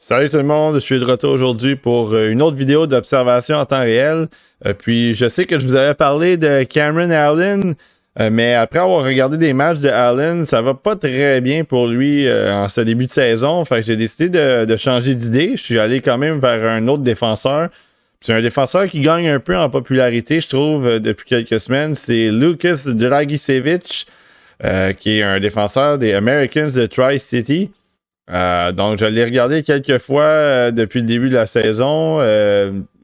Salut tout le monde, je suis de retour aujourd'hui pour une autre vidéo d'observation en temps réel. Puis je sais que je vous avais parlé de Cameron Allen, mais après avoir regardé des matchs de Allen, ça va pas très bien pour lui en ce début de saison. Fait que j'ai décidé de changer d'idée. Je suis allé quand même vers un autre défenseur. C'est un défenseur qui gagne un peu en popularité, je trouve, depuis quelques semaines. C'est Lukas Dragicevic, qui est un défenseur des Americans de Tri-City. Donc, je l'ai regardé quelques fois depuis le début de la saison.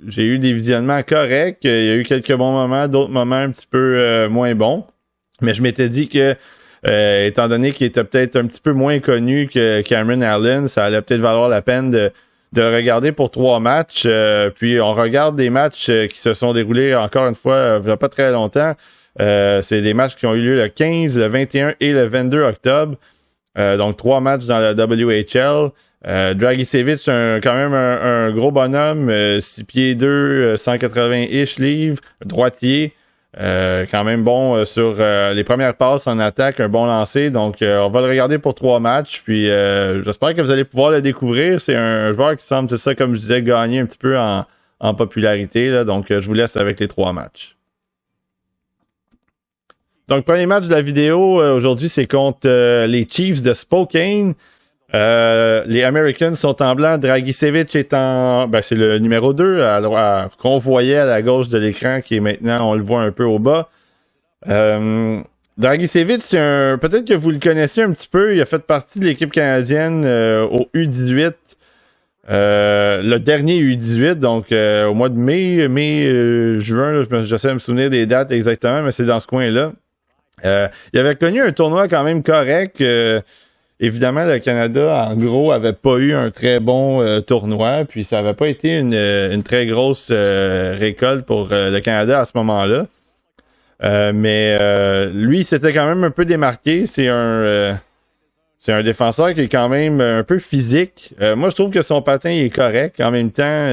J'ai eu des visionnements corrects. Il y a eu quelques bons moments, d'autres moments un petit peu moins bons. Mais je m'étais dit que, étant donné qu'il était peut-être un petit peu moins connu que Cameron Allen, ça allait peut-être valoir la peine de le regarder pour 3 matchs. Puis, on regarde des matchs qui se sont déroulés, encore une fois, il n'y a pas très longtemps. C'est des matchs qui ont eu lieu le 15, le 21 et le 22 octobre. Donc, 3 matchs dans la WHL. Dragicevic, c'est quand même un gros bonhomme, 6 pieds 2, 180-ish livres, droitier. Quand même bon sur les premières passes en attaque, un bon lancer. Donc, on va le regarder pour 3 matchs. Puis, j'espère que vous allez pouvoir le découvrir. C'est un joueur qui semble, c'est ça, comme je disais, gagner un petit peu en popularité. Là. Donc, je vous laisse avec les 3 matchs. Donc, premier match de la vidéo aujourd'hui, c'est contre les Chiefs de Spokane. Les Americans sont en blanc. Dragicevic est en... Ben, c'est le numéro 2 qu'on voyait à la gauche de l'écran, qui est maintenant, on le voit un peu au bas. Dragicevic, peut-être que vous le connaissez un petit peu. Il a fait partie de l'équipe canadienne au U18. Le dernier U18, donc au mois de juin, là, j'essaie de me souvenir des dates exactement, mais c'est dans ce coin-là. Il avait connu un tournoi quand même correct. Évidemment, le Canada, en gros, avait pas eu un très bon tournoi, puis ça avait pas été une très grosse récolte pour le Canada à ce moment-là. Mais lui, il s'était quand même un peu démarqué. C'est un défenseur qui est quand même un peu physique. Moi, je trouve que son patin est correct. En même temps,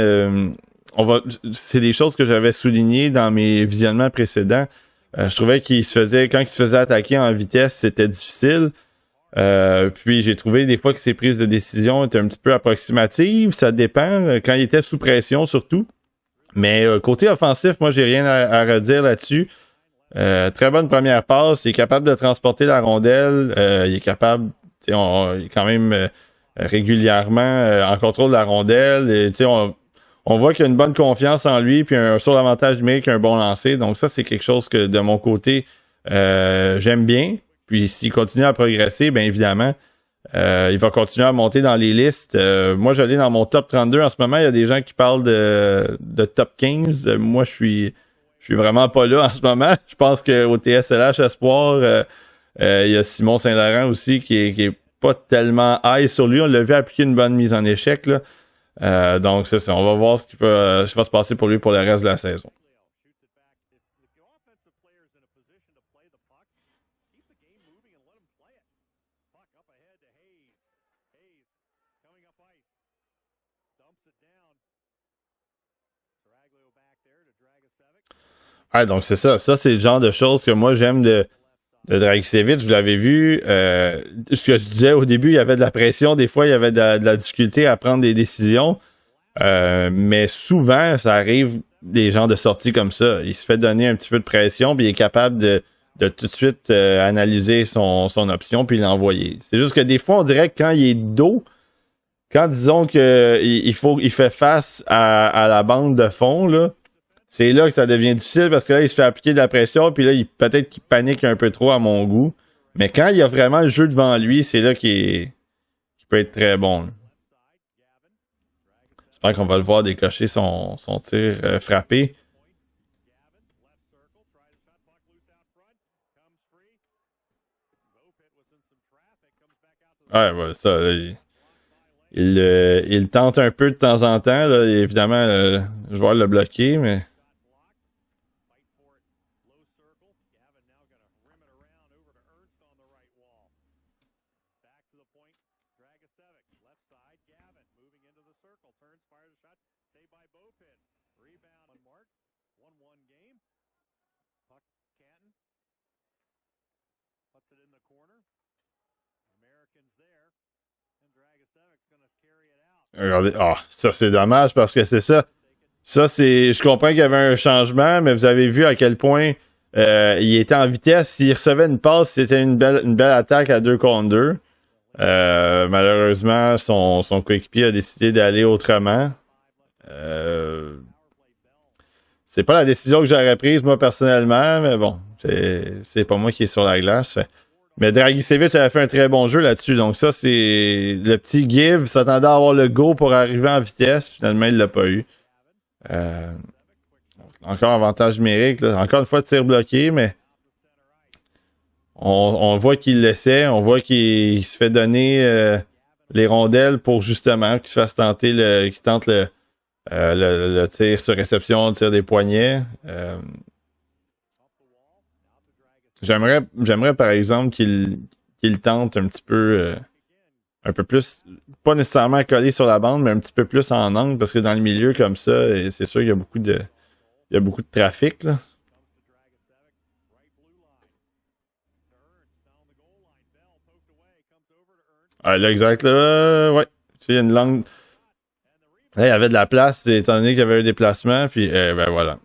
c'est des choses que j'avais soulignées dans mes visionnements précédents. Je trouvais quand il se faisait attaquer en vitesse, c'était difficile. Puis j'ai trouvé des fois que ses prises de décision étaient un petit peu approximatives. Ça dépend, quand il était sous pression surtout. Mais côté offensif, moi j'ai rien à redire là-dessus. Très bonne première passe. Il est capable de transporter la rondelle. Il est capable, il est quand même régulièrement en contrôle de la rondelle. Et, on voit qu'il a une bonne confiance en lui, puis sur l'avantage numérique, un bon lancer. Donc ça, c'est quelque chose que de mon côté, j'aime bien. Puis s'il continue à progresser, bien évidemment, il va continuer à monter dans les listes. Moi, j'allais dans mon top 32 en ce moment. Il y a des gens qui parlent de top 15. Moi, je suis vraiment pas là en ce moment. Je pense qu'au TSLH Espoir, il y a Simon Saint-Laurent aussi qui est pas tellement high sur lui. On l'a vu appliquer une bonne mise en échec, là. Donc, c'est ça. On va voir ce qui va se passer pour lui pour le reste de la saison. Ouais, donc c'est ça. Ça, c'est le genre de choses que moi, j'aime de Dragicevic. Vous l'avez vu. Ce que je disais au début, il y avait de la pression. Des fois, il y avait de la difficulté à prendre des décisions. Mais souvent, ça arrive des gens de sortie comme ça. Il se fait donner un petit peu de pression, puis il est capable de tout de suite analyser son option, puis l'envoyer. C'est juste que des fois, on dirait que quand il est dos, quand disons que il fait face à la bande de fond, là, c'est là que ça devient difficile parce que là, il se fait appliquer de la pression, puis là, peut-être qu'il panique un peu trop à mon goût. Mais quand il y a vraiment le jeu devant lui, c'est là qu'il peut être très bon. Là. J'espère qu'on va le voir décocher son tir frappé. Ouais, ça, là, il tente un peu de temps en temps. Là, évidemment, le joueur l'a bloqué, mais... Regardez, ça c'est dommage parce que c'est ça. Ça, c'est. Je comprends qu'il y avait un changement, mais vous avez vu à quel point il était en vitesse. S'il recevait une passe, c'était une belle attaque à 2 contre 2. Malheureusement, son coéquipier a décidé d'aller autrement. C'est pas la décision que j'aurais prise, moi, personnellement, mais bon, c'est pas moi qui est sur la glace. Mais Dragicevic avait fait un très bon jeu là-dessus. Donc ça, c'est le petit give. S'attendait à avoir le go pour arriver en vitesse. Finalement, il l'a pas eu. Encore avantage numérique. Là. Encore une fois, tir bloqué, mais on voit qu'il l'essaie. On voit qu'il se fait donner les rondelles pour justement qu'il se fasse tenter qu'il tente le tir sur réception, le tir des poignets. J'aimerais par exemple qu'il tente un petit peu un peu plus, pas nécessairement collé sur la bande, mais un petit peu plus en angle, parce que dans le milieu comme ça, c'est sûr qu'il y a beaucoup de trafic, là. Ah, là, exact, là, ouais. Tu sais, il y a une langue. Là, il y avait de la place, étant donné qu'il y avait un déplacement, puis ben voilà.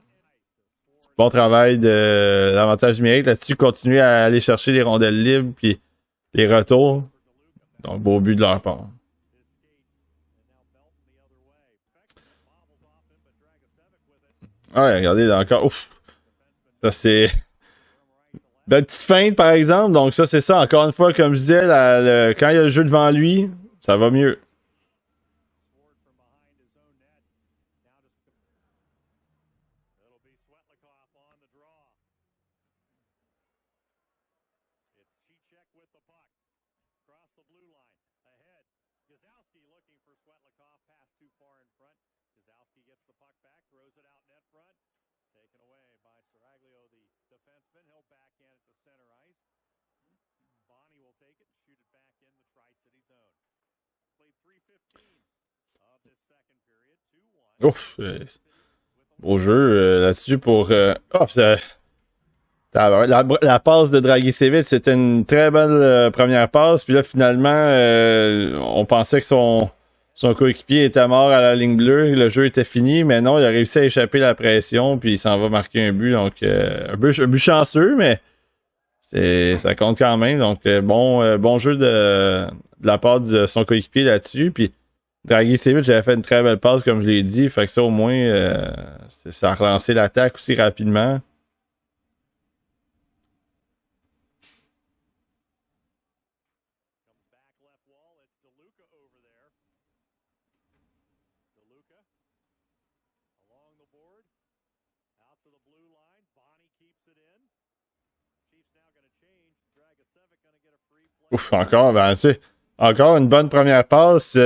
Bon travail de l'avantage numérique là-dessus. Continuer à aller chercher les rondelles libres, puis les retours. Donc, beau but de leur part. Ouais, regardez, là, encore. Ouf. Ça, c'est. Belle petite feinte, par exemple. Donc, ça, c'est ça. Encore une fois, comme je disais, quand il y a le jeu devant lui, ça va mieux. Ouf. Beau jeu là-dessus pour. La passe de Dragicevic, c'était une très belle première passe. Puis là, finalement, on pensait que son coéquipier était mort à la ligne bleue. Le jeu était fini, mais non, il a réussi à échapper la pression. Puis il s'en va marquer un but. Donc, un but chanceux, mais ça compte quand même. Donc, bon jeu de la part de son coéquipier là-dessus. Puis Dragicevic, j'avais fait une très belle passe, comme je l'ai dit. Fait que ça, au moins, ça a relancé l'attaque aussi rapidement. Ouf, encore, ben, tu sais, encore une bonne première passe.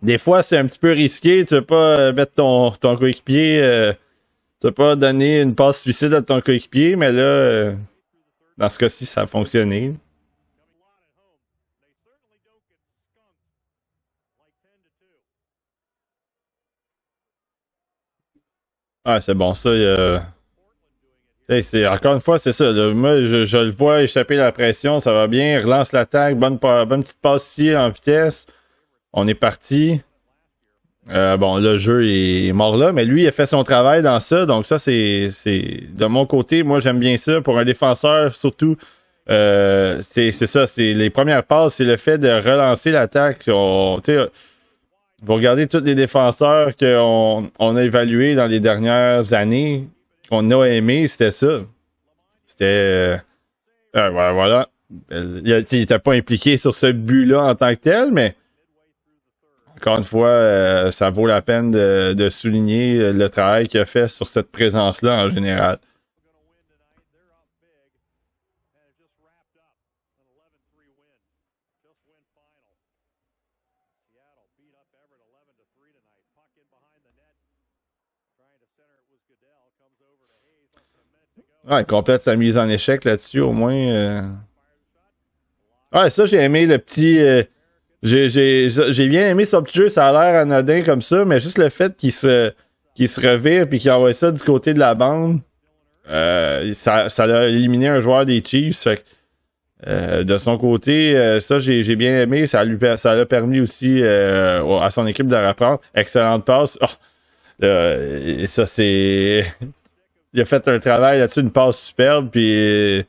Des fois, c'est un petit peu risqué. Tu veux pas mettre ton coéquipier. Tu veux pas donner une passe suicide à ton coéquipier, mais là, dans ce cas-ci, ça a fonctionné. Ah, c'est bon, ça. Hey, encore une fois, c'est ça. Là. Moi, je le vois échapper la pression, ça va bien. Relance l'attaque, bonne petite passe ici en vitesse. On est parti. Bon, le jeu est mort là, mais lui, il a fait son travail dans ça. Donc ça, c'est de mon côté, moi, j'aime bien ça. Pour un défenseur, surtout, c'est ça. C'est les premières passes, c'est le fait de relancer l'attaque. Vous regardez tous les défenseurs qu'on a évalués dans les dernières années, qu'on a aimé, c'était ça. C'était... voilà. Il n'était pas impliqué sur ce but-là en tant que tel, mais encore une fois, ça vaut la peine de souligner le travail qu'il a fait sur cette présence-là en général. Ouais, il complète sa mise en échec là-dessus, au moins. Ouais, ça, j'ai aimé le petit. J'ai bien aimé son petit jeu, ça a l'air anodin comme ça, mais juste le fait qu'il se revire puis qu'il envoie ça du côté de la bande, ça a éliminé un joueur des Chiefs. Fait que, De son côté, ça j'ai bien aimé. Ça l'a permis aussi à son équipe de reprendre. Excellente passe. Oh, et ça c'est. Il a fait un travail là-dessus, une passe superbe. Puis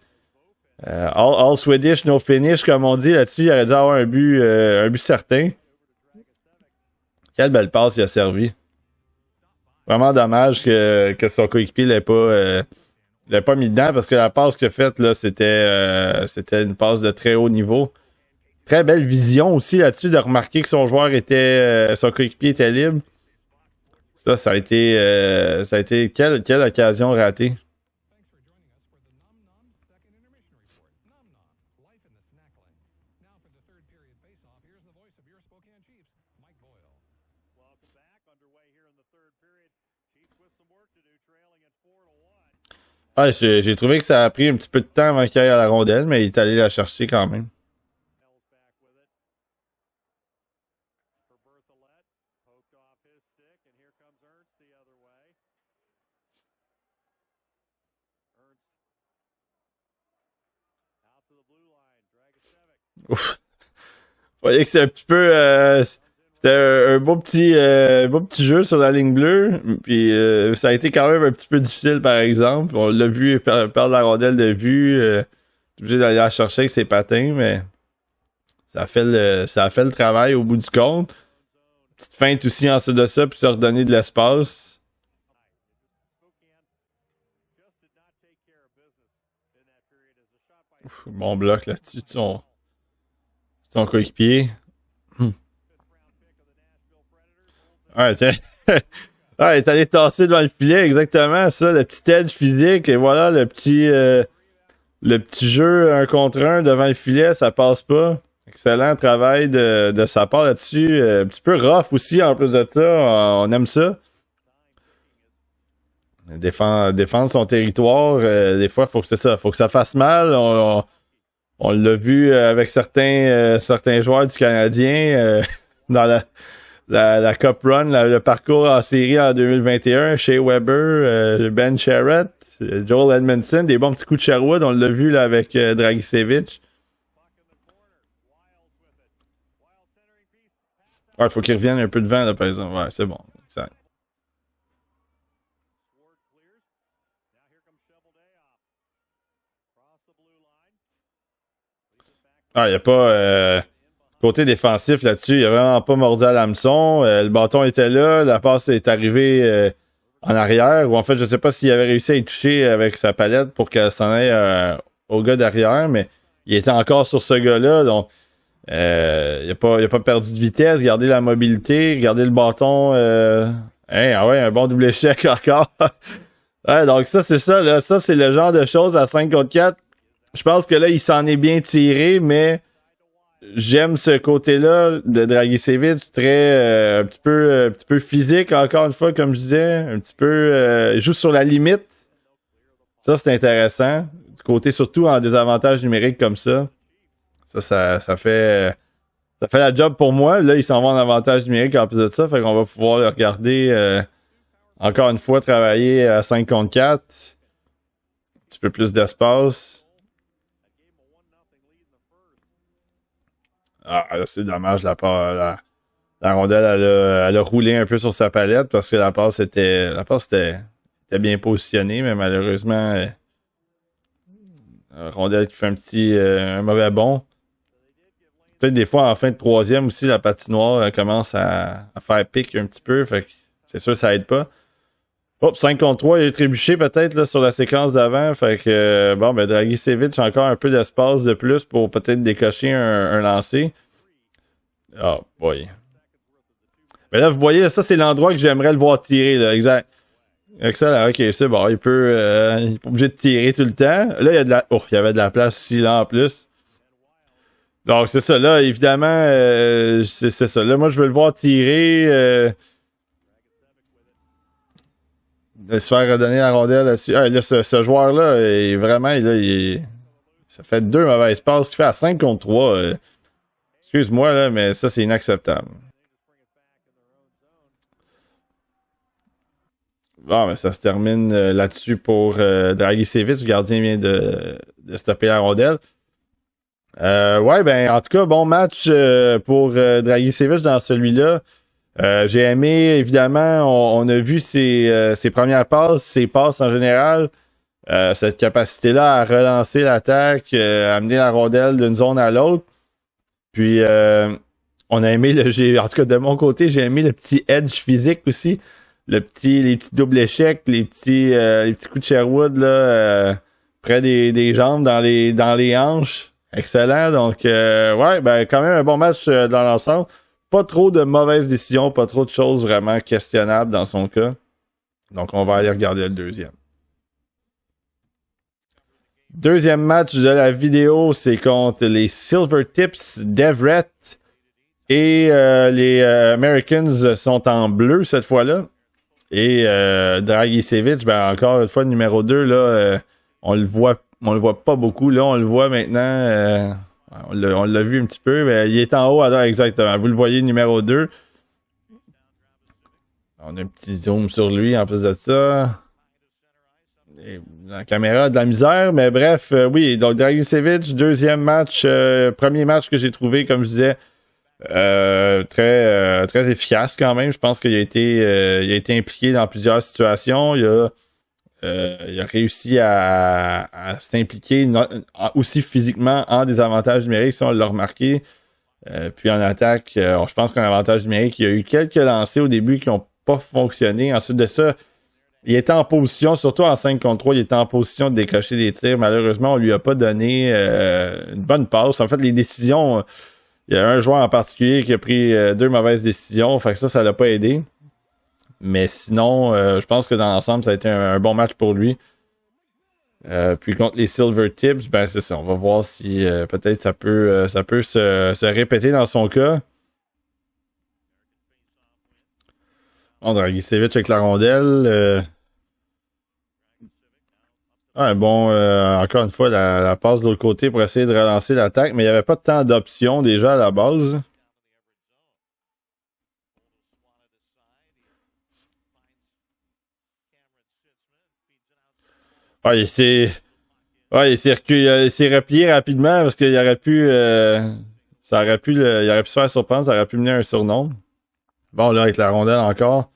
all Swedish, no finish, comme on dit là-dessus. Il aurait dû avoir un but certain. Quelle belle passe il a servi. Vraiment dommage que son coéquipier l'ait pas mis dedans parce que la passe qu'il a faite, là, c'était une passe de très haut niveau. Très belle vision aussi là-dessus de remarquer que son son coéquipier était libre. Ça a été quelle occasion ratée. Ah, j'ai trouvé que ça a pris un petit peu de temps avant qu'il aille à la rondelle, mais il est allé la chercher quand même. Ouf. Vous voyez que c'est un petit peu. C'était un beau petit jeu sur la ligne bleue. Puis ça a été quand même un petit peu difficile, par exemple. On l'a vu perdre la rondelle de vue. Obligé d'aller la chercher avec ses patins, mais ça a fait le travail au bout du compte. Petite feinte aussi en dessous de ça, puis se redonner de l'espace. Bon bloc là-dessus, son coéquipier. Ouais, ah, il est allé tasser devant le filet, exactement ça, le petit edge physique, et voilà le petit jeu un contre un devant le filet, ça passe pas. Excellent travail de sa part là-dessus. Un petit peu rough aussi en plus de ça, on aime ça. Défendre son territoire, des fois, faut que ça fasse mal. On l'a vu avec certains joueurs du Canadien dans la Cup Run, le parcours en série en 2021, Shea Weber, Ben Sherratt, Joel Edmondson, des bons petits coups de Sherwood, on l'a vu là, avec Dragicevic. Ouais, il faut qu'il revienne un peu de vent, là, par exemple. Ouais, c'est bon. Exact. Ah, il n'y a pas. Côté défensif là-dessus, il a vraiment pas mordu à l'hameçon. Le bâton était là, la passe est arrivée en arrière, ou en fait, je sais pas s'il avait réussi à y toucher avec sa palette pour qu'elle s'en aille au gars derrière, mais il était encore sur ce gars-là, donc il a pas perdu de vitesse, gardé la mobilité, gardé le bâton. Ah ouais, un bon double échec encore. Ouais, donc ça, c'est ça, là. Ça, c'est le genre de choses à 5 contre 4. Je pense que là, il s'en est bien tiré, mais j'aime ce côté-là de Dragicevic, très un petit peu physique, encore une fois, comme je disais, un petit peu joue sur la limite. Ça, c'est intéressant. Du côté surtout en désavantage numérique comme ça. Ça fait la job pour moi. Là, il s'en va en avantage numérique en plus de ça. Fait qu'on va pouvoir le regarder encore une fois travailler à 5 contre 4. Un petit peu plus d'espace. Ah, là, c'est dommage, la rondelle, elle a roulé un peu sur sa palette parce que était bien positionnée, mais malheureusement, la rondelle qui fait un mauvais bond. Peut-être des fois, en fin de troisième aussi, la patinoire elle commence à faire pique un petit peu, fait que c'est sûr, ça aide pas. Hop, 5 contre 3, il a trébuché peut-être là, sur la séquence d'avant. Fait que bon, ben Dragicevic a encore un peu d'espace de plus pour peut-être décocher un lancer. Oh boy. Mais là, vous voyez, ça c'est l'endroit que j'aimerais le voir tirer, là. Exact. Excellent, ok, c'est bon. Il est pas obligé de tirer tout le temps. Là, il y avait de la place aussi là en plus. Donc c'est ça, là, évidemment, c'est ça. Là, moi je veux le voir tirer. De se faire redonner la rondelle là-dessus. Ah, là, ce joueur-là, est vraiment, ça fait deux mauvaises passes qu'il fait à 5 contre 3. Excuse-moi, là, mais ça, c'est inacceptable. Bon, mais ça se termine là-dessus pour Dragicevic. Le gardien vient de stopper la rondelle. Ouais, ben en tout cas, bon match pour Dragicevic dans celui-là. J'ai aimé, évidemment, on a vu ses premières passes, ses passes en général. Cette capacité-là à relancer l'attaque, à amener la rondelle d'une zone à l'autre. Puis on a aimé en tout cas de mon côté, j'ai aimé le petit edge physique aussi. Les petits doubles échecs, les petits coups de Sherwood là, près des jambes, dans les hanches. Excellent. Donc ouais, ben quand même un bon match dans l'ensemble. Pas trop de mauvaises décisions, pas trop de choses vraiment questionnables dans son cas. Donc on va aller regarder le deuxième. Deuxième match de la vidéo, c'est contre les Silver Tips d'Everett. Et les Americans sont en bleu cette fois-là. Et Dragicevic, ben encore une fois, numéro 2, là, on le voit pas beaucoup. Là, on le voit maintenant. On l'a vu un petit peu. Mais il est en haut, alors exactement. Vous le voyez, numéro 2. On a un petit zoom sur lui en plus de ça. Et la caméra a de la misère, mais bref, oui, donc Dragicevic, deuxième match, premier match que j'ai trouvé, comme je disais, très efficace quand même. Je pense qu'il a été impliqué dans plusieurs situations. Il a réussi à s'impliquer aussi physiquement en désavantage numérique, si on l'a remarqué. Puis en attaque, je pense qu'en avantage numérique, il y a eu quelques lancers au début qui n'ont pas fonctionné. Ensuite de ça, il était en position, surtout en 5 contre 3, il était en position de décocher des tirs. Malheureusement, on lui a pas donné une bonne passe. En fait, les décisions, il y a un joueur en particulier qui a pris 2 mauvaises décisions. Fait que ça l'a pas aidé. Mais sinon, je pense que dans l'ensemble, ça a été un bon match pour lui. Puis contre les Silver Tips, ben c'est ça. On va voir si peut-être ça peut se répéter dans son cas. On Dragicevic avec la rondelle. Bon, encore une fois, la passe de l'autre côté pour essayer de relancer l'attaque, mais il n'y avait pas tant d'options déjà à la base. Il s'est il s'est replié rapidement parce qu'il aurait pu il aurait pu se faire surprendre, ça aurait pu mener à un surnom. Bon, là, avec la rondelle encore.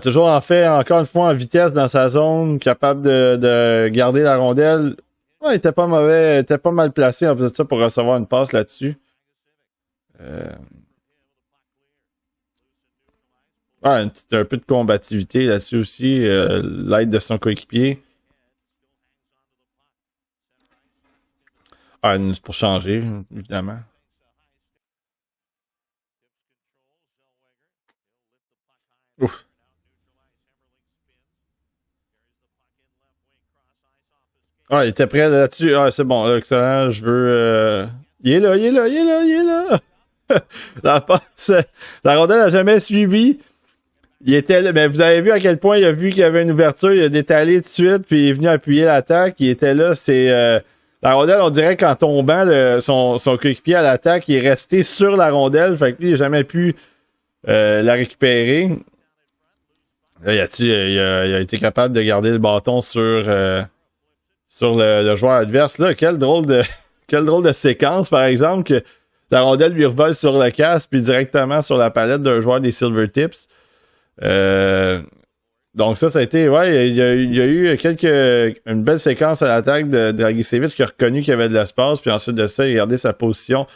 Toujours en fait, encore une fois en vitesse dans sa zone, capable de garder la rondelle. Il était pas mauvais, il était pas mal placé en plus de ça pour recevoir une passe là-dessus. Un peu de combativité là-dessus aussi, l'aide de son coéquipier. C'est pour changer, évidemment. Ouf. Il était prêt là-dessus. C'est bon, là, excellent. Je veux. Il est là, il est là, il est là, il est là. la passe, la rondelle n'a jamais suivi. Il était là, mais vous avez vu à quel point il a vu qu'il y avait une ouverture, il a détalé tout de suite, puis il est venu appuyer l'attaque. Il était là, c'est la rondelle, on dirait qu'en tombant, son coéquipier à l'attaque, il est resté sur la rondelle, fait que lui, il n'a jamais pu la récupérer. Là, il a été capable de garder le bâton sur le joueur adverse. Là, quelle drôle de séquence, par exemple, que la rondelle lui revole sur le casque, puis directement sur la palette d'un joueur des Silver Tips. Donc ça a été, il y a eu une belle séquence à l'attaque de Dragicevic qui a reconnu qu'il y avait de l'espace, puis ensuite de ça, il a gardé sa position.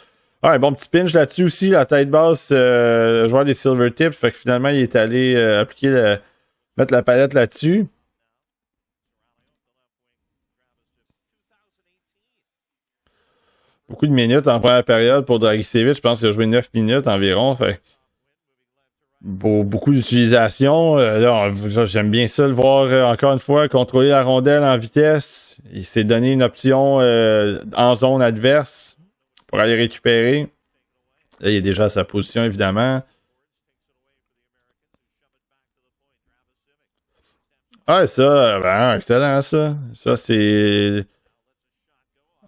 Un bon petit pinch là-dessus aussi, la tête basse, le joueur des Silver Tips, fait que finalement, il est allé mettre la palette là-dessus. Beaucoup de minutes en première période pour Dragicevic, je pense qu'il a joué 9 minutes environ, fait beaucoup d'utilisation. Là, j'aime bien ça le voir encore une fois, contrôler la rondelle en vitesse. Il s'est donné une option en zone adverse pour aller récupérer. Là, il est déjà à sa position, évidemment. Excellent, ça. Ça, c'est...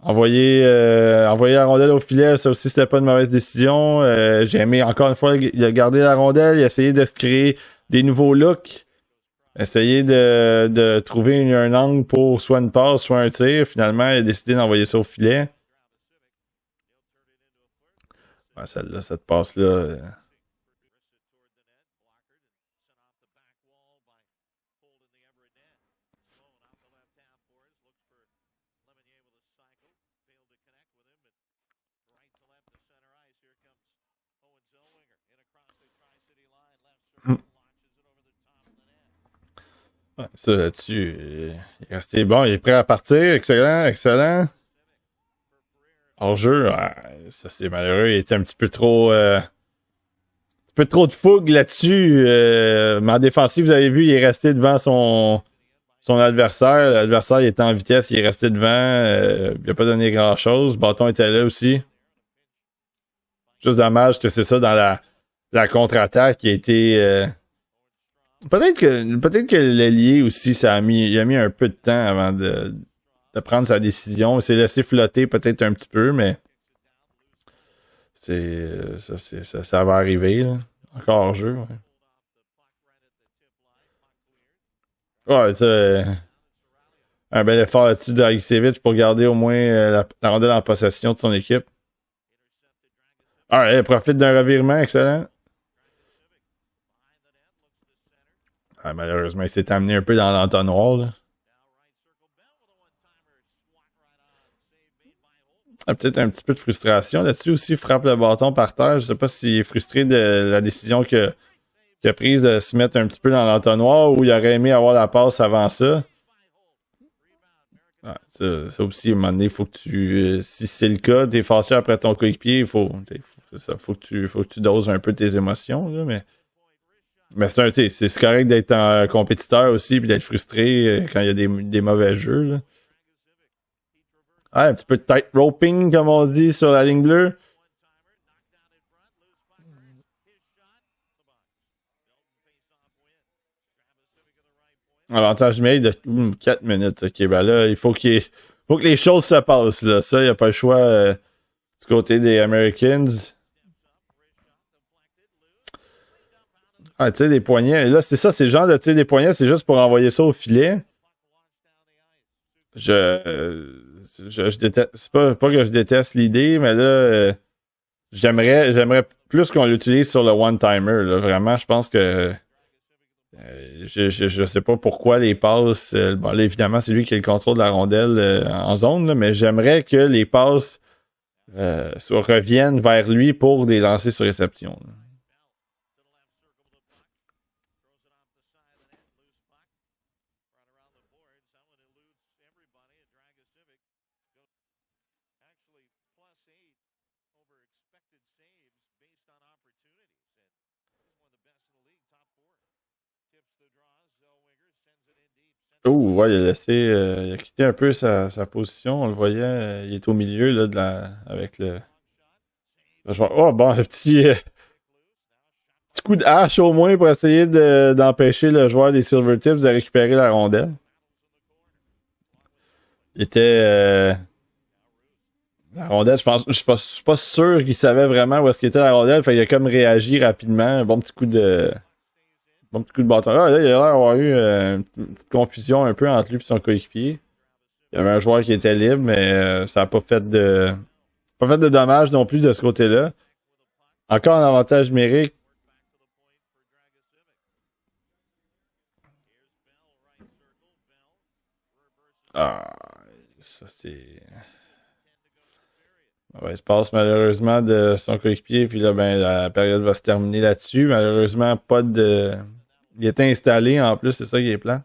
Envoyer la rondelle au filet, ça aussi, c'était pas une mauvaise décision. J'ai aimé, encore une fois, il a gardé la rondelle, il a essayé de se créer des nouveaux looks, essayer de trouver un angle pour soit une passe, soit un tir. Finalement, il a décidé d'envoyer ça au filet. Ouais, celle-là, cette passe-là. Ouais, ça là-dessus, il est resté bon, il est prêt à partir. Excellent, excellent. Hors-jeu, ouais, ça c'est malheureux. Il était un petit peu trop de fougue là-dessus. Mais en défensive, vous avez vu, il est resté devant son adversaire. L'adversaire il était en vitesse, il est resté devant. Il n'a pas donné grand-chose. Le bâton était là aussi. Juste dommage que c'est ça dans la contre-attaque qui a été. Peut-être que l'ailier aussi, il a mis un peu de temps avant de prendre sa décision. Il s'est laissé flotter peut-être un petit peu, mais ça va arriver. Là. Encore hors jeu. Ouais, ouais ça, un bel effort là-dessus d'Aricevic pour garder au moins la rondelle en possession de son équipe. Ah, il profite d'un revirement, excellent. Ah, malheureusement, il s'est amené un peu dans l'entonnoir. Là. Ah, peut-être un petit peu de frustration là-dessus aussi. Frappe le bâton par terre. Je sais pas s'il est frustré de la décision qu'il a prise de se mettre un petit peu dans l'entonnoir ou il aurait aimé avoir la passe avant ça. Ah, ça aussi, à un moment donné, il faut que si c'est le cas, t'es fâché après ton coéquipier, faut que tu doses un peu tes émotions, là, mais c'est correct d'être un compétiteur aussi puis d'être frustré quand il y a des mauvais jeux, là. Ah, un petit peu de tight roping, comme on dit, sur la ligne bleue. Avantage numérique de 4 minutes. Ok, ben là, faut que les choses se passent, là. Ça, il n'y a pas le choix du côté des Americans. Ah, tu sais, des poignets. Là, c'est ça, c'est le genre de tir des poignets, c'est juste pour envoyer ça au filet. Je déteste. C'est pas que je déteste l'idée, mais là, j'aimerais plus qu'on l'utilise sur le one-timer. Là. Vraiment, je pense que je sais pas pourquoi les passes. Bon, là, évidemment, c'est lui qui a le contrôle de la rondelle en zone, là, mais j'aimerais que les passes reviennent vers lui pour des lancers sur réception. Là. Oh, ouais, il a quitté un peu sa position. On le voyait, il est au milieu là, avec le joueur. Oh, bon, un petit coup de hache au moins pour essayer d'empêcher le joueur des Silver Tips de récupérer la rondelle. Il était. La rondelle, je suis pas sûr qu'il savait vraiment où est-ce qu'il était la rondelle. Fait qu'il a comme réagi rapidement. Un bon petit coup de bâton. Ah, là, il a l'air d'avoir eu une petite confusion un peu entre lui et son coéquipier. Il y avait un joueur qui était libre, mais ça n'a pas fait de dommages non plus de ce côté-là. Encore un avantage numérique. Ah, ça c'est. Ouais, il se passe malheureusement de son coéquipier, puis là, ben, la période va se terminer là-dessus. Malheureusement, pas de. Il est installé en plus, c'est ça qui est plan.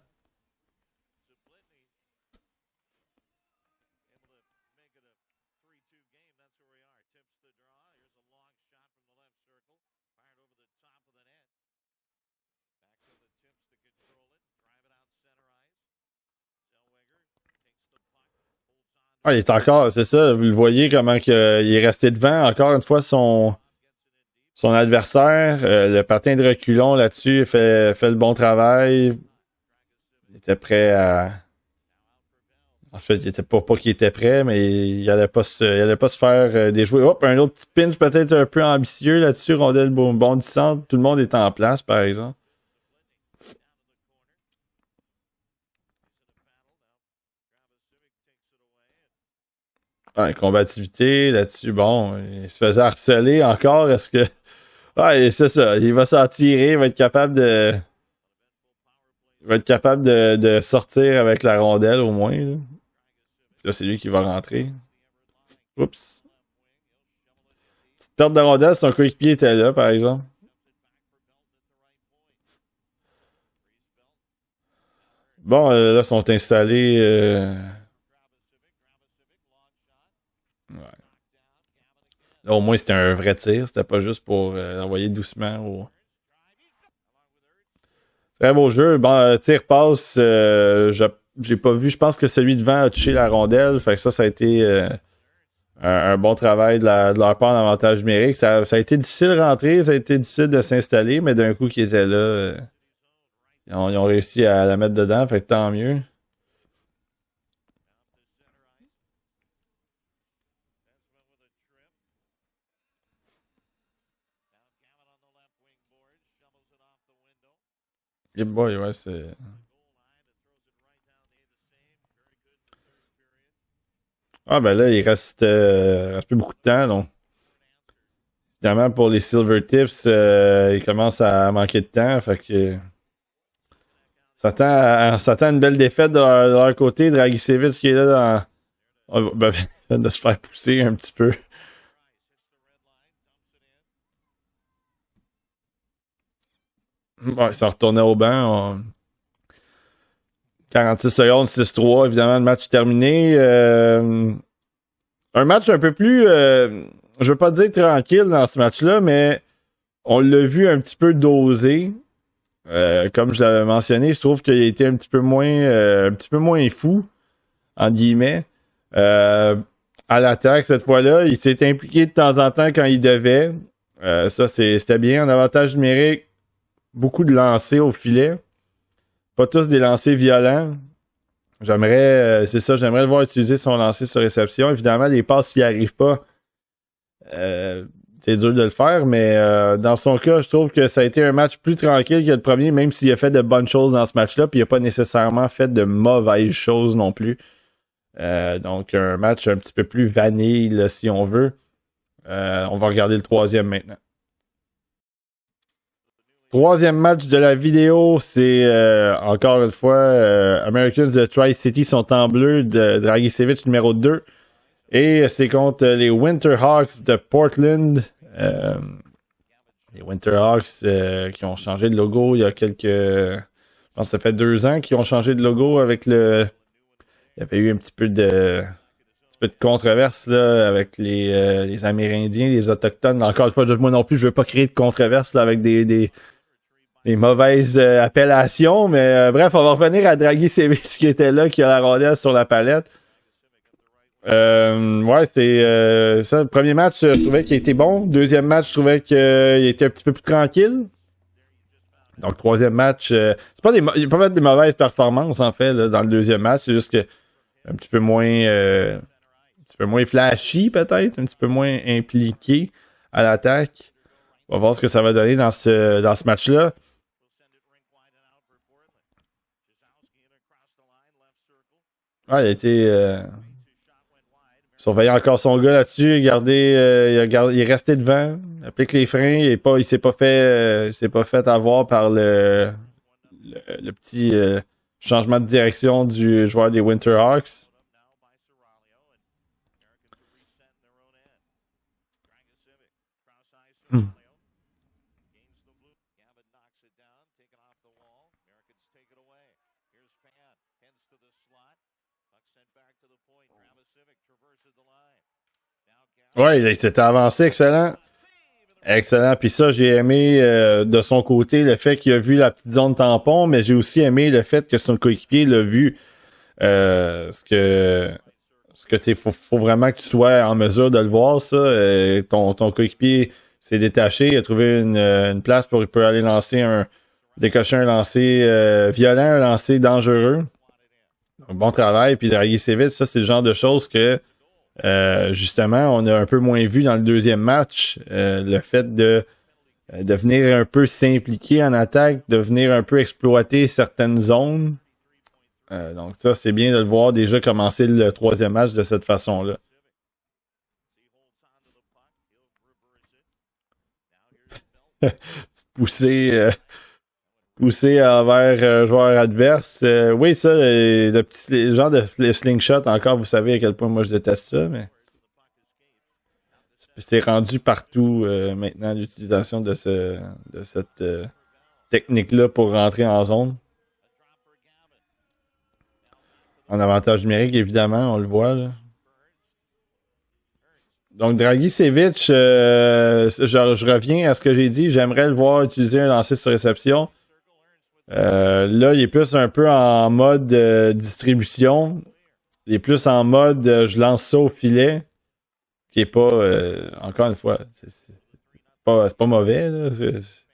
Ah, il est encore, c'est ça, vous le voyez comment il est resté devant. Encore une fois, son adversaire, le patin de reculon là-dessus, fait le bon travail. Il était prêt à. En fait, il était pas qu'il était prêt, mais il allait pas se faire déjouer. Hop, un autre petit pinch peut-être un peu ambitieux là-dessus, rondelle bondissante. Tout le monde est en place, par exemple. Ouais, combativité, là-dessus, bon, il se faisait harceler encore. Est-ce que. Ouais, c'est ça. Il va s'en tirer, il va être capable de. Il va être capable de sortir avec la rondelle au moins. Là, c'est lui qui va rentrer. Oups. Petite perte de rondelle, son coéquipier était là, par exemple. Bon, là, sont installés. Ouais. Là, au moins, c'était un vrai tir. C'était pas juste pour l'envoyer doucement. Très beau jeu. Bon, tir passe. J'ai pas vu. Je pense que celui devant a touché la rondelle. Fait que ça a été un bon travail de leur part en avantage numérique. Ça a été difficile de rentrer. Ça a été difficile de s'installer. Mais d'un coup, qui était là, ils ont réussi à la mettre dedans. Fait que tant mieux. Et boy, ouais, c'est. Ah, ben là, il reste plus beaucoup de temps. Donc, évidemment, pour les Silver Tips, il commence à manquer de temps. Fait que. On s'attend à une belle défaite de leur côté. Dragicevic qui est là ben, de se faire pousser un petit peu. Ouais, ça retournait au banc. 46 secondes, 6-3. Évidemment, le match est terminé. Un match un peu plus, je veux pas dire tranquille dans ce match-là, mais on l'a vu un petit peu dosé. Comme je l'avais mentionné, je trouve qu'il a été un petit peu moins fou, entre guillemets. À l'attaque, cette fois-là, il s'est impliqué de temps en temps quand il devait. Ça, c'était bien. En avantage numérique, beaucoup de lancers au filet. Pas tous des lancers violents. J'aimerais le voir utiliser son lancer sur réception. Évidemment, les passes, s'il n'y arrive pas, euh, c'est dur de le faire, mais dans son cas, je trouve que ça a été un match plus tranquille que le premier, même s'il a fait de bonnes choses dans ce match-là, puis il n'a pas nécessairement fait de mauvaises choses non plus. Donc, un match un petit peu plus vanille, là, si on veut. On va regarder le troisième maintenant. Troisième match de la vidéo, c'est encore une fois Americans de Tri-City sont en bleu de Dragicevic numéro 2. Et c'est contre les Winterhawks de Portland. Les Winterhawks qui ont changé de logo il y a je pense que ça fait 2 ans qu'ils ont changé de logo avec il y avait eu un petit peu de controverse là, avec les Amérindiens, les Autochtones. Encore une fois, moi non plus, je veux pas créer de controverse là, avec des mauvaises appellations. Mais bref, on va revenir à Dragicevic qui était là, qui a la rondelle sur la palette. Ouais, c'est ça. Le premier match, je trouvais qu'il était bon. Deuxième match, je trouvais qu'il était un petit peu plus tranquille. Donc, troisième match, il n'y a pas des mauvaises performances, en fait, là, dans le deuxième match. C'est juste que un petit peu moins flashy, peut-être, un petit peu moins impliqué à l'attaque. On va voir ce que ça va donner dans ce match-là. Ah, il a été surveiller encore son gars là-dessus, il est resté devant, applique les freins, il s'est pas fait avoir par le petit changement de direction du joueur des Winterhawks. Hmm. Ouais, il s'était avancé, excellent. Excellent. Puis ça, j'ai aimé de son côté le fait qu'il a vu la petite zone tampon, mais j'ai aussi aimé le fait que son coéquipier l'a vu. Ce que tu faut vraiment que tu sois en mesure de le voir, ça. Ton coéquipier s'est détaché, il a trouvé une place pour il peut aller décocher un lancer violent, un lancer dangereux. Donc, bon travail. Puis Dragicevic, ça, c'est le genre de choses que justement, on a un peu moins vu dans le deuxième match. Le fait de venir un peu s'impliquer en attaque, de venir un peu exploiter certaines zones. Donc ça, c'est bien de le voir déjà commencer le troisième match de cette façon-là. Poussé envers joueur adverse. Oui, ça, le petit genre de slingshot, encore, vous savez à quel point moi je déteste ça, mais c'est rendu partout maintenant l'utilisation de cette technique-là pour rentrer en zone. En avantage numérique, évidemment, on le voit. Là. Donc, Dragicevic, je reviens à ce que j'ai dit. J'aimerais le voir utiliser un lancer sur réception. Là, il est plus un peu en mode distribution. Il est plus en mode je lance ça au filet. Qui est pas, encore une fois, c'est pas mauvais. Là.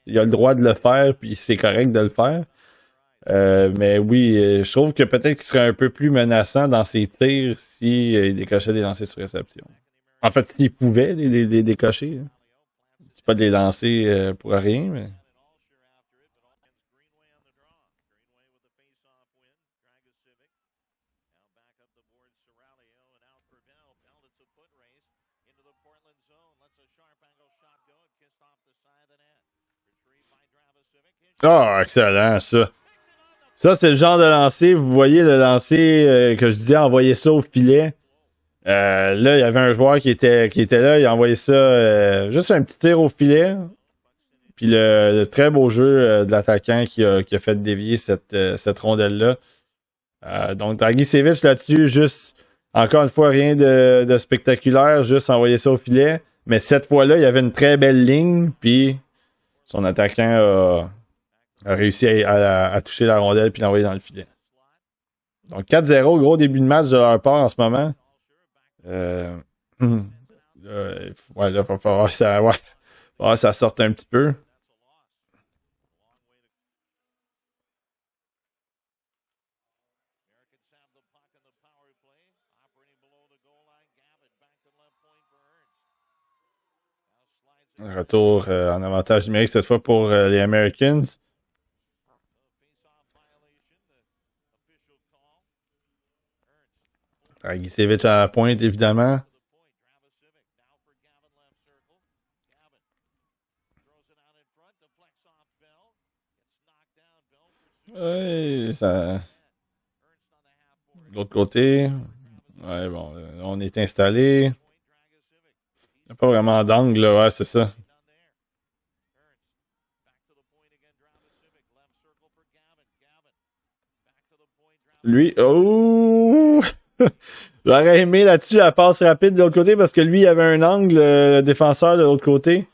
Il a le droit de le faire, puis c'est correct de le faire. Mais oui, je trouve que peut-être qu'il serait un peu plus menaçant dans ses tirs s'il décochait des lancers sur réception. En fait, s'il pouvait les décocher. Hein. C'est pas de les lancer pour rien, mais. Ah, excellent, ça. Ça, c'est le genre de lancer. Vous voyez le lancer que je disais, envoyer ça au filet. Là, il y avait un joueur qui était là. Il a envoyé ça juste un petit tir au filet. Puis le très beau jeu de l'attaquant qui a fait dévier cette rondelle-là. Donc, Dragicevic là-dessus, juste, encore une fois, rien de spectaculaire. Juste envoyer ça au filet. Mais cette fois-là, il y avait une très belle ligne. Puis son attaquant a réussi à toucher la rondelle puis l'envoyer dans le filet. Donc 4-0, gros début de match de leur part en ce moment. Ouais, là, il va falloir que ça sorte un petit peu. Retour en avantage numérique cette fois pour les Americans. Dragicevic à la pointe, évidemment. Oui, ça. De l'autre côté. Ouais, bon, on est installé. Il n'y a pas vraiment d'angle, là. Ouais, c'est ça. Lui, oh! J'aurais aimé là-dessus la passe rapide de l'autre côté parce que lui, il avait un angle, le défenseur de l'autre côté.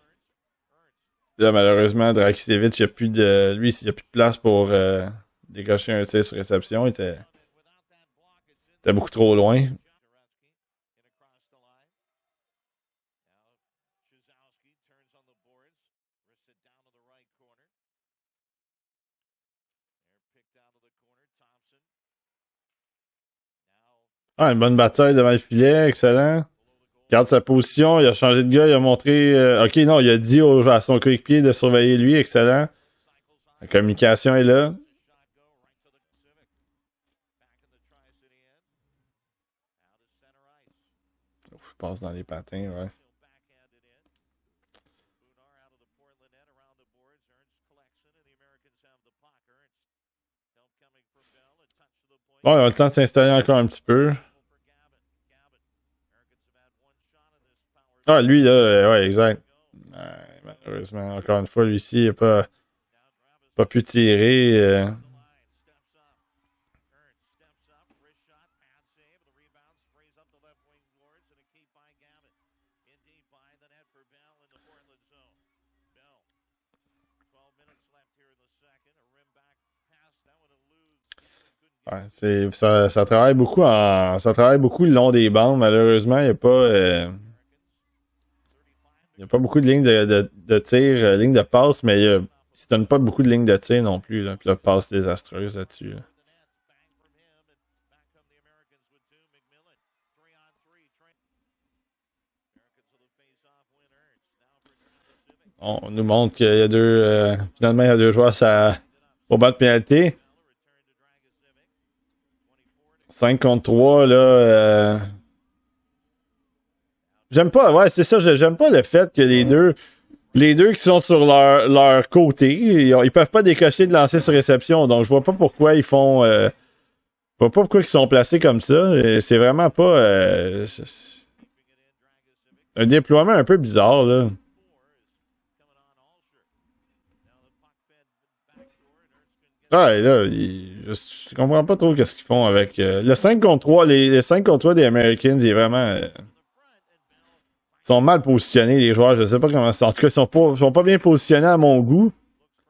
Là, malheureusement, Dragicevic, il n'y a plus de. Lui, il n'y a plus de place pour décocher un tir sur réception. Il était beaucoup trop loin. Ah, une bonne bataille devant le filet, excellent. Garde sa position, il a changé de gars, il a montré. Ok, non, il a dit à son coéquipier de surveiller lui, excellent. La communication est là. Ouf, je passe dans les patins, ouais. Bon, il a le temps de s'installer encore un petit peu. Ah, lui, là, ouais, exact. Malheureusement, encore une fois, lui ici, il n'a pas pu tirer. Ouais, ça travaille beaucoup ça travaille beaucoup le long des bandes. Malheureusement, il y a pas beaucoup de lignes de tir, lignes de passe, mais il se donne pas beaucoup de lignes de tir non plus. Là. Puis la passe désastreuse là-dessus. Là. On nous montre qu'il y a finalement, il y a deux joueurs au bas de pénalité. 5 contre 3, là. J'aime pas, ouais, c'est ça, j'aime pas le fait que les deux. les deux qui sont sur leur côté, ils peuvent pas décocher de lancer sur réception. Donc, je vois pas pourquoi ils font... je vois pas pourquoi ils sont placés comme ça. C'est vraiment pas... un déploiement un peu bizarre, là. Ouais, là, je comprends pas trop qu'est-ce qu'ils font avec... le 5 contre 3, les 5 contre 3 des Americans, il est vraiment... ils sont mal positionnés, les joueurs. Je sais pas comment ça. En tout cas, sont pas bien positionnés à mon goût.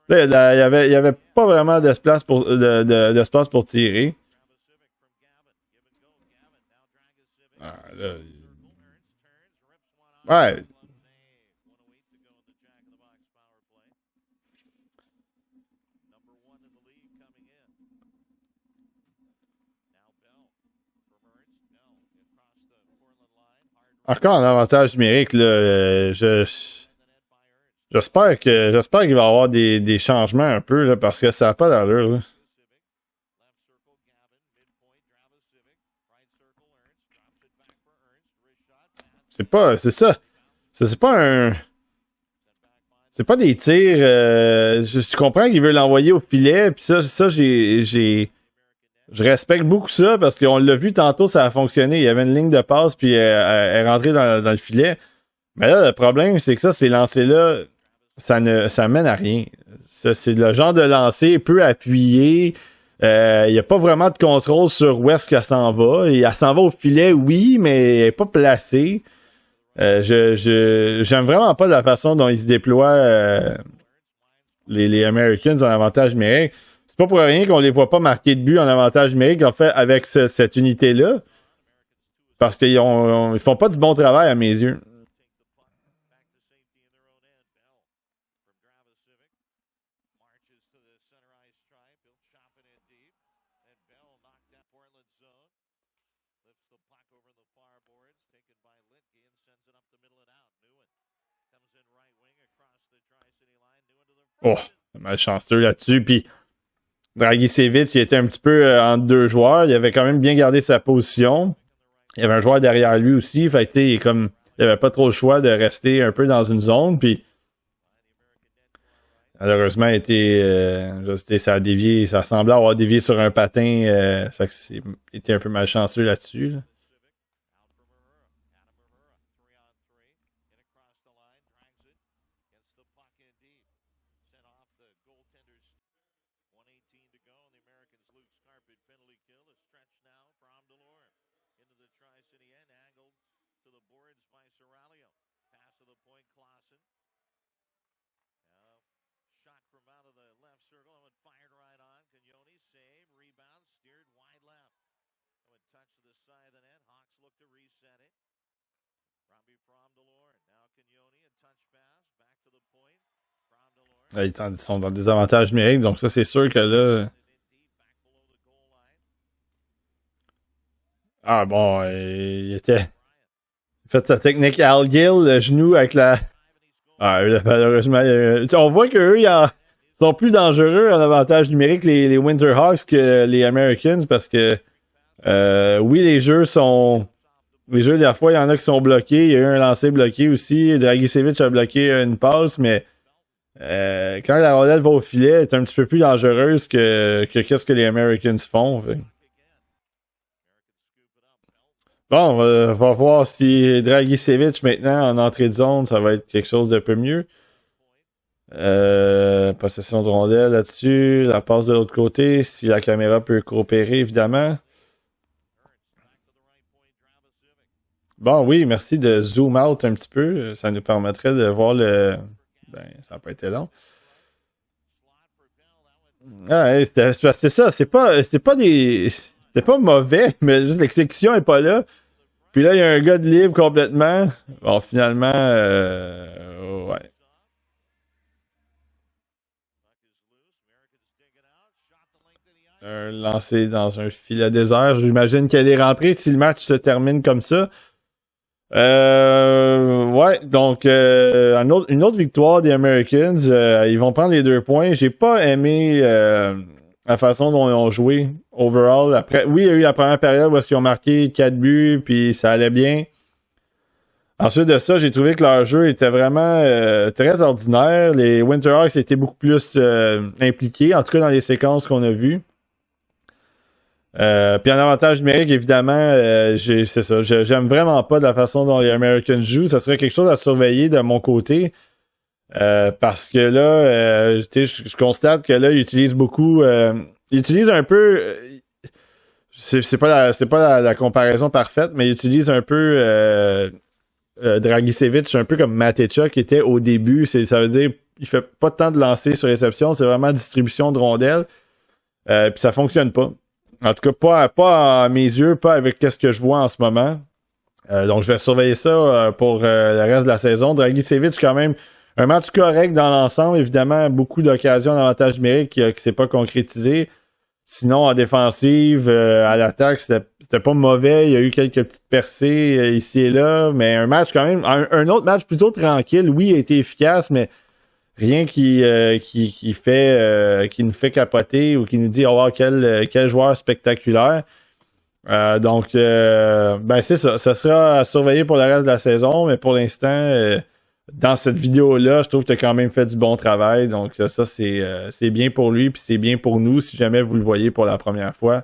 Là, il y avait pas vraiment d'espace d'espace pour tirer. Ah, là, ouais. Encore en avantage numérique, là, j'espère qu'il va y avoir des changements un peu, là, parce que ça n'a pas d'allure, là. C'est ça. C'est pas un, c'est pas des tirs, je comprends qu'il veut l'envoyer au filet, puis ça, je respecte beaucoup ça, parce qu'on l'a vu tantôt, ça a fonctionné. Il y avait une ligne de passe, puis elle est rentrée dans le filet. Mais là, le problème, c'est que ces lancers-là, ça mène à rien. Ça, c'est le genre de lancer peu appuyé. Il n'y a pas vraiment de contrôle sur où est-ce qu'elle s'en va. Et elle s'en va au filet, oui, mais elle n'est pas placée. J'aime vraiment pas la façon dont ils se déploient les Americans en avantage numérique. C'est pas pour rien qu'on les voit pas marquer de but en avantage numérique, en fait, avec cette unité-là. Parce ils font pas du bon travail à mes yeux. Oh, malchanceux là-dessus. Puis Dragicevic, il était un petit peu entre deux joueurs. Il avait quand même bien gardé sa position. Il y avait un joueur derrière lui aussi. Fait que, il avait pas trop le choix de rester un peu dans une zone. Puis malheureusement, ça a dévié. Ça semblait avoir dévié sur un patin. Ça fait que il était un peu malchanceux là-dessus, là. Ils sont dans des avantages numériques, donc ça, c'est sûr que là. Ah bon, il était. Il fait sa technique Al Gill, le genou avec la. Ah, malheureusement, on voit qu'eux, sont plus dangereux en avantage numérique, les Winterhawks, que les Americans, parce que oui, les jeux, des fois, il y en a qui sont bloqués. Il y a eu un lancer bloqué aussi. Dragicevic a bloqué une passe, mais quand la rondelle va au filet, elle est un petit peu plus dangereuse que qu'est-ce que les Americans font. Fait. Bon, on va voir si Dragicevic maintenant en entrée de zone, ça va être quelque chose de peu mieux. Possession de rondelle là-dessus, la passe de l'autre côté, si la caméra peut coopérer, évidemment. Bon, oui, merci de zoom out un petit peu. Ça nous permettrait de voir le. Ben, ça n'a pas été long. Ah, ouais, c'est ça, c'était pas mauvais, mais juste l'exécution est pas là. Puis là, il y a un gars de libre complètement. Bon, finalement, ouais. Un lancé dans un filet désert. J'imagine qu'elle est rentrée si le match se termine comme ça. Ouais, donc une autre victoire des Americans. Ils vont prendre les 2 points. J'ai pas aimé la façon dont ils ont joué overall. Après, oui, il y a eu la première période où est-ce qu'ils ont marqué 4 buts, puis ça allait bien. Ensuite de ça, j'ai trouvé que leur jeu était vraiment très ordinaire. Les Winterhawks étaient beaucoup plus impliqués, en tout cas dans les séquences qu'on a vues. Puis en avantage numérique, évidemment, c'est ça. J'aime vraiment pas de la façon dont les Americans jouent. Ça serait quelque chose à surveiller de mon côté. Parce que là, je constate que là, ils utilisent beaucoup. Ils utilisent un peu. C'est pas la comparaison parfaite, mais ils utilisent un peu Dragicevic, un peu comme Matejka qui était au début. Ça veut dire il fait pas tant de lancer sur réception, c'est vraiment distribution de rondelles. Puis ça fonctionne pas. En tout cas, pas à mes yeux, pas avec ce que je vois en ce moment. Donc je vais surveiller ça pour le reste de la saison. Dragicevic, quand même, un match correct dans l'ensemble. Évidemment, beaucoup d'occasions d'avantage numérique qui s'est pas concrétisé. Sinon, en défensive, à l'attaque, c'était pas mauvais. Il y a eu quelques petites percées ici et là, mais un match quand même, un autre match plutôt tranquille. Oui, il a été efficace, mais rien qui nous fait capoter ou qui nous dit oh, quel joueur spectaculaire. Donc, c'est ça. Ça sera à surveiller pour le reste de la saison, mais pour l'instant, dans cette vidéo-là, je trouve que tu as quand même fait du bon travail. Donc, ça, c'est bien pour lui, puis c'est bien pour nous. Si jamais vous le voyez pour la première fois,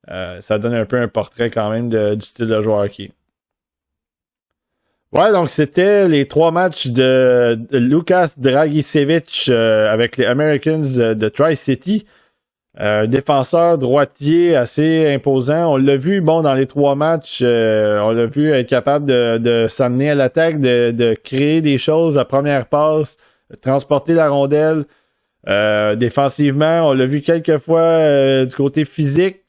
ça donne un peu un portrait quand même du style de joueur qui est. Ouais, donc c'était les 3 matchs de Lukas Dragicevic avec les Americans de Tri-City. Défenseur droitier assez imposant. On l'a vu, dans les 3 matchs, on l'a vu être capable de s'amener à l'attaque, de créer des choses à première passe, de transporter la rondelle. Défensivement, on l'a vu quelques fois du côté physique.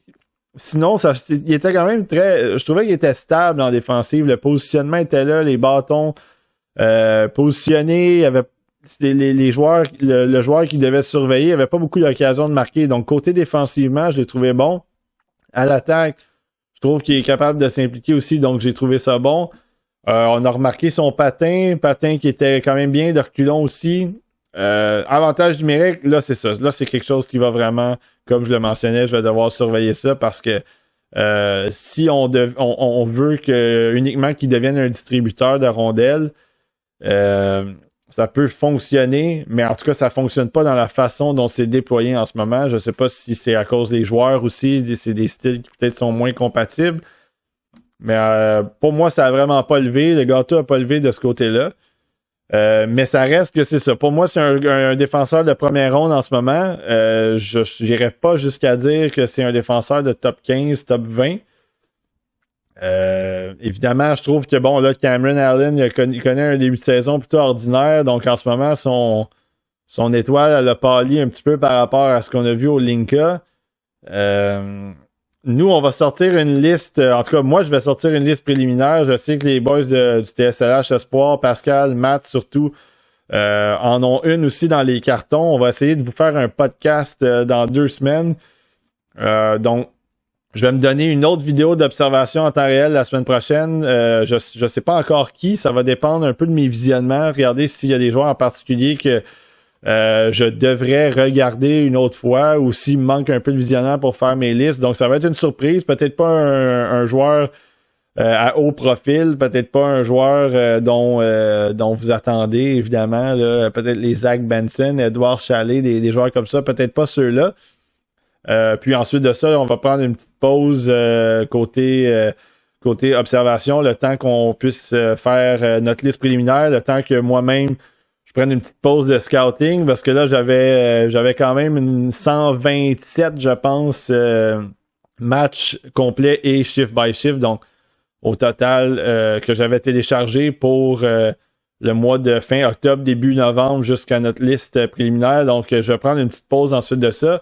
Sinon, il était quand même je trouvais qu'il était stable en défensive. Le positionnement était là, les bâtons positionnés. Il y avait les joueurs, le joueur qui devait surveiller, il avait pas beaucoup d'occasions de marquer. Donc, côté défensivement, je l'ai trouvé bon. À l'attaque, je trouve qu'il est capable de s'impliquer aussi, donc j'ai trouvé ça bon. On a remarqué son patin qui était quand même bien, de reculons aussi. Avantage numérique, là, c'est ça. Là, c'est quelque chose qui va vraiment, comme je le mentionnais, je vais devoir surveiller ça parce que si on veut uniquement qu'il devienne un distributeur de rondelles, ça peut fonctionner, mais en tout cas, ça fonctionne pas dans la façon dont c'est déployé en ce moment. Je sais pas si c'est à cause des joueurs aussi, c'est des styles qui peut-être sont moins compatibles. Mais pour moi, ça a vraiment pas levé. Le gâteau a pas levé de ce côté-là. Mais ça reste que c'est ça. Pour moi, c'est un défenseur de première ronde en ce moment. Je n'irais pas jusqu'à dire que c'est un défenseur de top 15, top 20. Évidemment, je trouve que Cameron Allen, il connaît un début de saison plutôt ordinaire, donc en ce moment, son étoile, elle a pâli un petit peu par rapport à ce qu'on a vu au Linka. Nous, on va sortir une liste, en tout cas, moi, je vais sortir une liste préliminaire. Je sais que les boys du TSLH Espoir, Pascal, Matt surtout, en ont une aussi dans les cartons. On va essayer de vous faire un podcast dans 2 semaines. Donc, je vais me donner une autre vidéo d'observation en temps réel la semaine prochaine. Je sais pas encore qui. Ça va dépendre un peu de mes visionnements. Regardez s'il y a des joueurs en particulier que je devrais regarder une autre fois ou s'il me manque un peu de visionnement pour faire mes listes. Donc, ça va être une surprise. Peut-être pas un joueur à haut profil. Peut-être pas un joueur dont vous attendez, évidemment. Là, peut-être les Zach Benson, Edouard Chalet, des joueurs comme ça. Peut-être pas ceux-là. Puis ensuite de ça, on va prendre une petite pause côté observation, le temps qu'on puisse faire notre liste préliminaire, le temps que moi-même je prenne une petite pause de scouting, parce que là j'avais quand même une 127, je pense, match complet et shift by shift, donc au total que j'avais téléchargé pour le mois de fin octobre, début novembre jusqu'à notre liste préliminaire. Donc je vais prendre une petite pause ensuite de ça.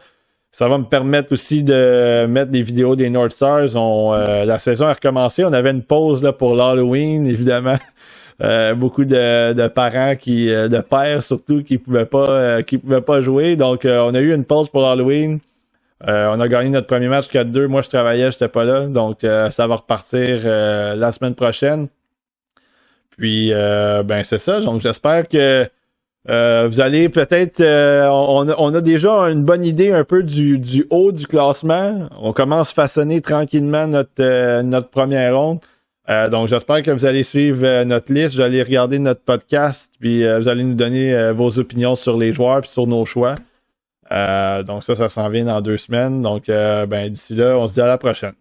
Ça va me permettre aussi de mettre des vidéos des North Stars. La saison a recommencé. On avait une pause là, pour l'Halloween, évidemment. Beaucoup de parents de pères surtout, qui pouvaient pas jouer. Donc, on a eu une pause pour l'Halloween. On a gagné notre premier match 4-2. Moi, je travaillais, j'étais pas là. Donc, ça va repartir la semaine prochaine. Puis, c'est ça. Donc, j'espère que vous allez peut-être... on a déjà une bonne idée un peu du haut du classement. On commence à façonner tranquillement notre première ronde. Donc, j'espère que vous allez suivre notre liste, vous allez regarder notre podcast, puis vous allez nous donner vos opinions sur les joueurs puis sur nos choix. Donc, ça s'en vient dans 2 semaines. Donc, d'ici là, on se dit à la prochaine.